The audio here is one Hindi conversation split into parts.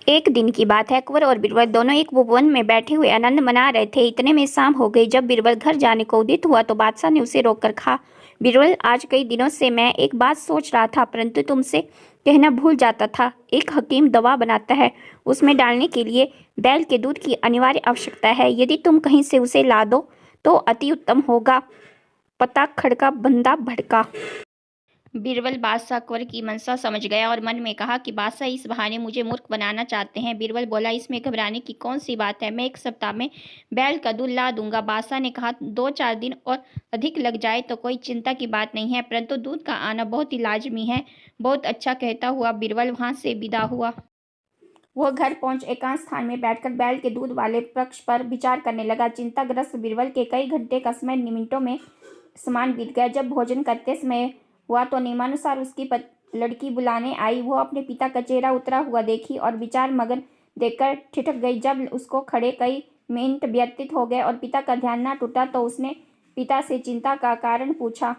एक दिन की बात है। अकबर और बीरबल दोनों एक उपवन में बैठे हुए आनंद मना रहे थे। इतने में शाम हो गई। जब बीरबल घर जाने को उद्यत हुआ तो बादशाह ने उसे रोककर कहा, बीरबल, आज कई दिनों से मैं एक बात सोच रहा था, परंतु तुमसे कहना भूल जाता था। एक हकीम दवा बनाता है, उसमें डालने के लिए बैल के दूध की अनिवार्य आवश्यकता है। यदि तुम कहीं से उसे ला दो तो अति उत्तम होगा। पता खड़का बंदा भड़का। बीरबल बादशाह अकबर की मंशा समझ गया और मन में कहा कि बादशाह इस बहाने मुझे मूर्ख बनाना चाहते हैं। बीरबल बोला, इसमें घबराने की कौन सी बात है, मैं एक सप्ताह में बैल का दूध ला दूंगा। बादशाह ने कहा, 2-4 दिन और अधिक लग जाए तो कोई चिंता की बात नहीं है, परंतु दूध का आना बहुत ही लाजमी है। बहुत अच्छा कहता हुआ बीरबल वहां से विदा हुआ। वह घर पहुंच एकांत स्थान में बैठकर बैल के दूध वाले पक्ष पर विचार करने लगा। चिंताग्रस्त बीरबल के कई घंटे का समय मिनटों में समान बीत गया। जब भोजन करते समय हुआ तो नियमानुसार उसकी लड़की बुलाने आई। वह अपने पिता का चेहरा उतरा हुआ देखी और विचार मगन देखकर ठिठक गई। जब उसको खड़े कई मिनट व्यतीत हो गए और पिता का ध्यान न टूटा तो उसने पिता से चिंता का कारण पूछा।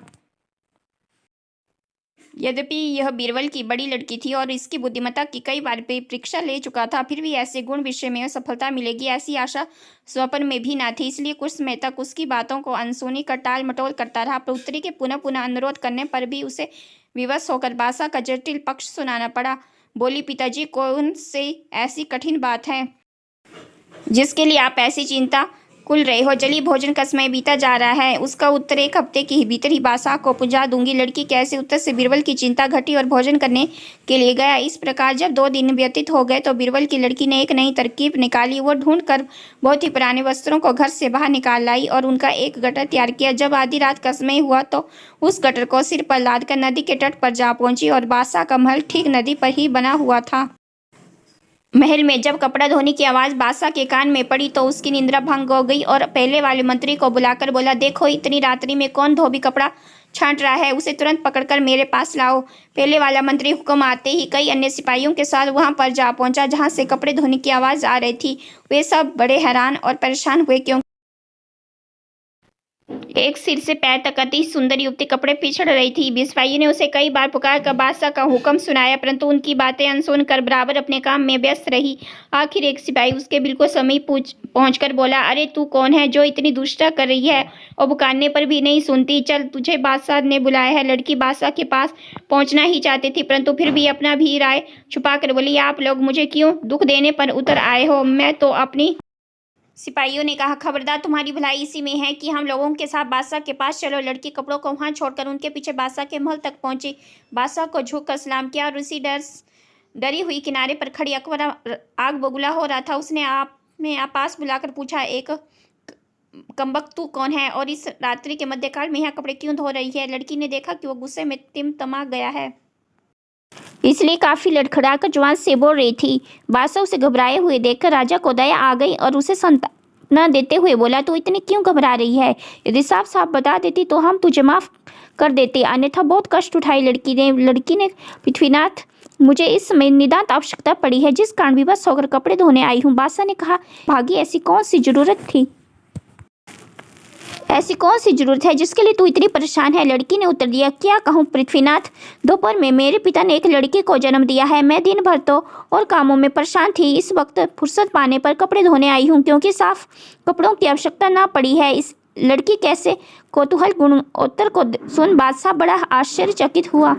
यद्यपि यह बीरबल की बड़ी लड़की थी और इसकी बुद्धिमत्ता की कई बार परीक्षा ले चुका था, फिर भी ऐसे गुण विषय में सफलता मिलेगी ऐसी आशा स्वप्न में भी न थी। इसलिए कुछ समय तक उसकी बातों को अनसुनी कर टाल मटोल करता रहा। पुत्री के पुनः पुनः अनुरोध करने पर भी उसे विवश होकर बादशाह का जटिल पक्ष सुनाना पड़ा। बोली, पिताजी, कौन से ऐसी कठिन बात है जिसके लिए आप ऐसी चिंता कुल रहे हो? चलिए, भोजन का समय बीता जा रहा है, उसका उत्तर 1 हफ्ते के भीतर ही बादशाह को पहुंचा दूंगी। लड़की के ऐसे उत्तर से बीरबल की चिंता घटी और भोजन करने के लिए गया। इस प्रकार जब 2 दिन व्यतीत हो गए तो बीरबल की लड़की ने एक नई तरकीब निकाली। वो ढूंढ कर बहुत ही पुराने वस्त्रों को घर से बाहर निकाल लाई और उनका एक गटर तैयार किया। जब आधी रात का समय हुआ तो उस गटर को सिर पर लादकर नदी के तट पर जा पहुंची और बादशाह का महल ठीक नदी पर ही बना हुआ था। महल में जब कपड़ा धोने की आवाज बादशाह के कान में पड़ी तो उसकी निंद्रा भंग हो गई और पहले वाले मंत्री को बुलाकर बोला, देखो, इतनी रात्रि में कौन धोबी कपड़ा छांट रहा है, उसे तुरंत पकड़कर मेरे पास लाओ। पहले वाला मंत्री हुक्म आते ही कई अन्य सिपाहियों के साथ वहां पर जा पहुंचा जहां से कपड़े धोने की आवाज आ रही थी। वे सब बड़े हैरान और परेशान हुए क्योंकि एक सिर से पैर तक अति सुंदर युवती कपड़े पिछड़ रही थी। सिपाही ने उसे कई बार पुकार कर बादशाह का हुक्म सुनाया, परंतु उनकी बातें अनसुन कर बराबर अपने काम में व्यस्त रही। आखिर एक सिपाही उसके बिल्कुल समीप पहुंचकर बोला, अरे तू कौन है जो इतनी दुष्टता कर रही है और पुकारने पर भी नहीं सुनती? चल, तुझे बादशाह ने बुलाया है। लड़की बादशाह के पास पहुंचना ही चाहती थी, परंतु फिर भी अपना भी राय छुपा कर बोली, आप लोग मुझे क्यों दुख देने पर उतर आए हो? मैं तो अपनी सिपाहियों ने कहा, खबरदार, तुम्हारी भलाई इसी में है कि हम लोगों के साथ बादशाह के पास चलो। लड़की कपड़ों को वहां छोड़कर उनके पीछे बादशाह के महल तक पहुंची। बादशाह को झुककर सलाम किया और उसी डरी हुई किनारे पर खड़ी अकबर आग बबूला हो रहा था। उसने पास बुलाकर पूछा, एक कमबख्त तू कौन है और इस रात्रि के मध्यकाल में यहाँ कपड़े क्यों धो रही है? लड़की ने देखा कि वो गुस्से में तिमतमा गया है, इसलिए काफी लड़खड़ाकर जुबान से बोल रही थी। बादशाह उसे घबराए हुए देखकर राजा को दया आ गई और उसे सांत्वना देते हुए बोला, तू इतनी क्यों घबरा रही है? यदि साफ साफ बता देती तो हम तुझे माफ कर देते, अन्यथा बहुत कष्ट उठाई। लड़की ने पृथ्वीनाथ, मुझे इस समय नितांत आवश्यकता पड़ी है, जिस कारण विवश होकर कपड़े धोने आई हूँ। बादशाह ने कहा, भागी, ऐसी कौन सी जरूरत है जिसके लिए तू इतनी परेशान है? लड़की ने उत्तर दिया, क्या कहूँ पृथ्वीनाथ, दोपहर में मेरे पिता ने एक लड़की को जन्म दिया है। मैं दिन भर तो और कामों में परेशान थी। इस वक्त फुर्सत पाने पर कपड़े धोने आई हूँ, क्योंकि साफ कपड़ों की आवश्यकता ना पड़ी है। इस लड़की कैसे कौतूहल गुण उत्तर को सुन बादशाह बड़ा आश्चर्यचकित हुआ।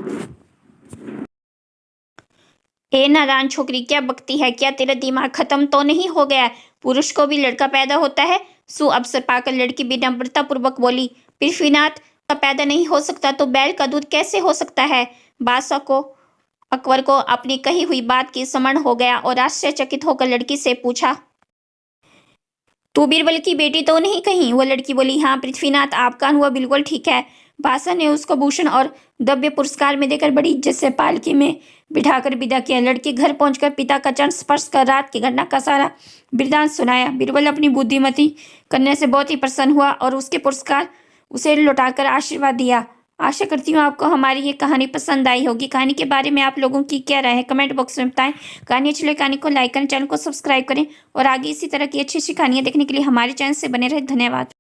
ए नादान छोकरी, क्या बकती है? क्या तेरा दिमाग खत्म तो नहीं हो गया? पुरुष को भी लड़का पैदा होता है। अवसर पाकर लड़की विनम्रता पूर्वक बोली, पृथ्वीनाथ, का पैदा नहीं हो सकता तो बैल का दूध कैसे हो सकता है? बादशाह को अकबर को अपनी कही हुई बात की स्मरण हो गया और आश्चर्यचकित होकर लड़की से पूछा, तू बीरबल की बेटी तो नहीं कहीं? वो लड़की बोली, हाँ पृथ्वीनाथ, आपका अनुभव बिल्कुल ठीक है। बादशाह ने उसको भूषण और द्रव्य पुरस्कार में देकर बड़ी इज्जत से पालकी में बिठाकर विदा किया। लड़की घर पहुंचकर पिता का चरण स्पर्श कर रात की घटना का सारा वृत्तांत सुनाया। बीरबल अपनी बुद्धिमती करने से बहुत ही प्रसन्न हुआ और उसके पुरस्कार उसे लौटाकर आशीर्वाद दिया। आशा करती हूँ आपको हमारी ये कहानी पसंद आई होगी। कहानी के बारे में आप लोगों की क्या राय है, कमेंट बॉक्स में बताएं। कहानी अच्छी लगे कहानी को लाइक करें, चैनल को सब्सक्राइब करें और आगे इसी तरह की अच्छी अच्छी कहानियाँ देखने के लिए हमारे चैनल से बने रहे। धन्यवाद।